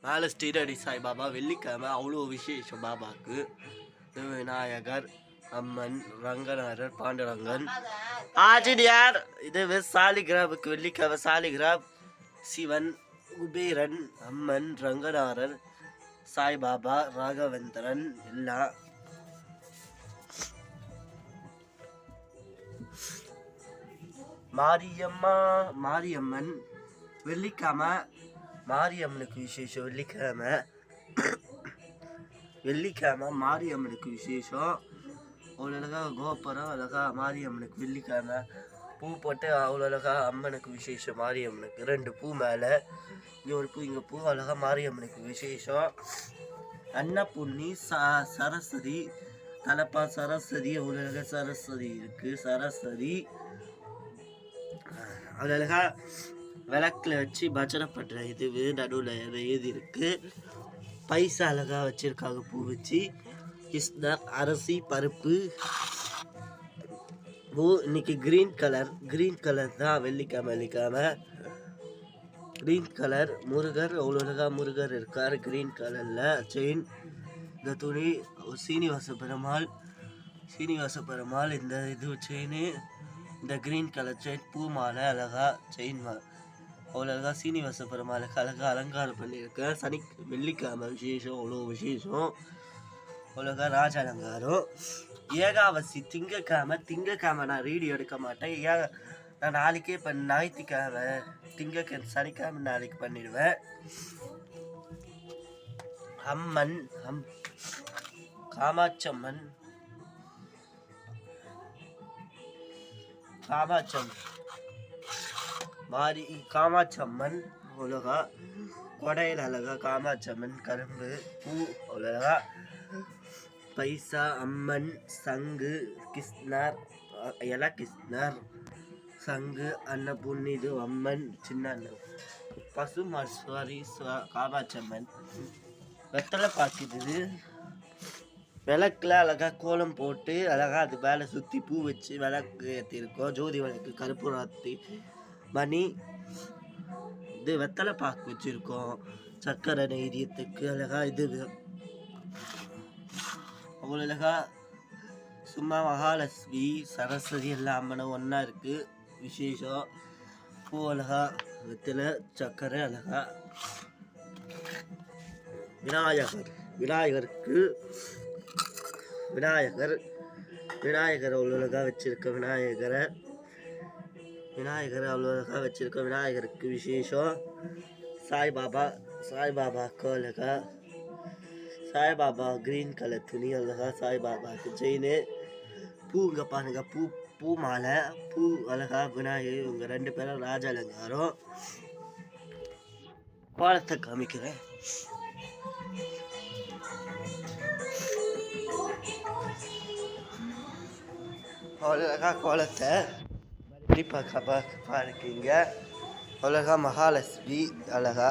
மேலே ஸ்ரீரடி சாய்பாபா வெள்ளிக்கிழமை அவ்வளோ விசேஷம் பாபாவுக்கு. இது விநாயகர், அம்மன், ரங்கநாதர், பாண்டுரங்கன், ஆஞ்சநேயர். இது சாலிகிராமுக்கு வெள்ளிக்கிழமை சாலிகிராம், சிவன், குபேரன், அம்மன், ரங்கநாதர், சாய்பாபா, ராகவேந்திரன் எல்லாம். மாரியம்மன் வெள்ளிக்கிழமை மாரியம்மனுக்கு விசேஷம். வெள்ளிக்கிழமை மாரியம்மனுக்கு விசேஷம். அவ்வளோ அழகாக கோபுரம் அழகா மாரியம்மனுக்கு வெள்ளிக்கிழமை பூ போட்டு அவ்வளோ அழகா அம்மனுக்கு விசேஷம். மாரியம்மனுக்கு 2 பூ மேலே, இங்கே ஒரு பூ, இங்கே பூ, அழகா மாரியம்மனுக்கு விசேஷம். அன்னபூர்ணி, சரஸ்வதி, தலப்பா சரஸ்வதி, அவ்வளோ அழகா சரஸ்வதி இருக்குது. சரஸ்வதி அவ்வளோ அழகா விளக்கில் வச்சு பஜனை பண்ணுற இது நடுவில் எழுதி இருக்கு. பைசா அழகா வச்சிருக்காங்க பூ வச்சு. கிருஷ்ணர், அரிசி, பருப்பு. பூ இன்னைக்கு கிரீன் கலர் தான். வெள்ளிக்கிழமை கிரீன் கலர். முருகர் அவ்வளோ அழகா முருகர் இருக்கார் கிரீன் கலரில். செயின், இந்த துணி சீனிவாச பெருமாள் இந்த இது செயின், இந்த கிரீன் கலர் செயின், பூ மாலை அழகா செயின் அவ்வளோ அழகா சீனிவாச பெருமாளுக்கு அழகா அலங்காரம் பண்ணியிருக்கேன். வெள்ளிக்கிழமை விசேஷம், அவ்வளோ விசேஷம். அவ்வளோக்கா ராஜ அலங்காரம். ஏகாவசி திங்கக்கிழமை நான் வீடியோ எடுக்க மாட்டேன். நான் நாளைக்கே ஞாயிற்றுக்கிழமை, சனிக்கிழமை நாளைக்கு பண்ணிடுவேன். அம்மன் காமாட்சம்மன் அவ்வளோகா கொடையில் அழகா காமாட்சம்மன். கரும்பு பூ அவ்வளோகா. பைசா அம்மன், சங்கு கிருஷ்ணர், கிருஷ்ணர், சங்கு, அன்னபூர்ணி, இது அம்மன், சின்ன அண்ணன், பசுமாரி காமாட்சம்மன். வெத்தலை பாக்குது. விளக்குல அழகா கோலம் போட்டு அழகா அது மேலே சுற்றி பூ வச்சு விளக்கு ஏற்றிருக்கோம். ஜோதி விளக்கு, கருப்பூராத்தி, மணி, இது வெத்தலை பாக்கு வச்சுருக்கோம். சர்க்கரை நெய்தியத்துக்கு அழகா இது அவ்வளோ அழகா. சும்மா மகாலட்சுமி, சரஸ்வதி எல்லாம் அம்மனும் ஒன்றா இருக்குது. விசேஷம். பூ அழகா, வெத்தலை, சர்க்கரை அழகா. விநாயகர் அவ்வளோ அழகா வச்சிருக்க. விநாயகர் அவ்வளோ அழகா வச்சிருக்க. விநாயகருக்கு விசேஷம். சாய்பாபாக்கு அழகா. சாய்பாபா கிரீன் கலர் துணி அழகா. சாய்பாபாக்கு செயின். பூ இங்கே பாருங்க, பூ மாலை, பூ அழகா. விநாயகர் இவங்க 2 பேரும் ராஜ அலங்காரம். கோலத்தை காமிக்கிறேன். அவ்வளோகா கோலத்தை பார்க்கீங்க. அவ்வளோகா மகாலட்சுமி அழகா.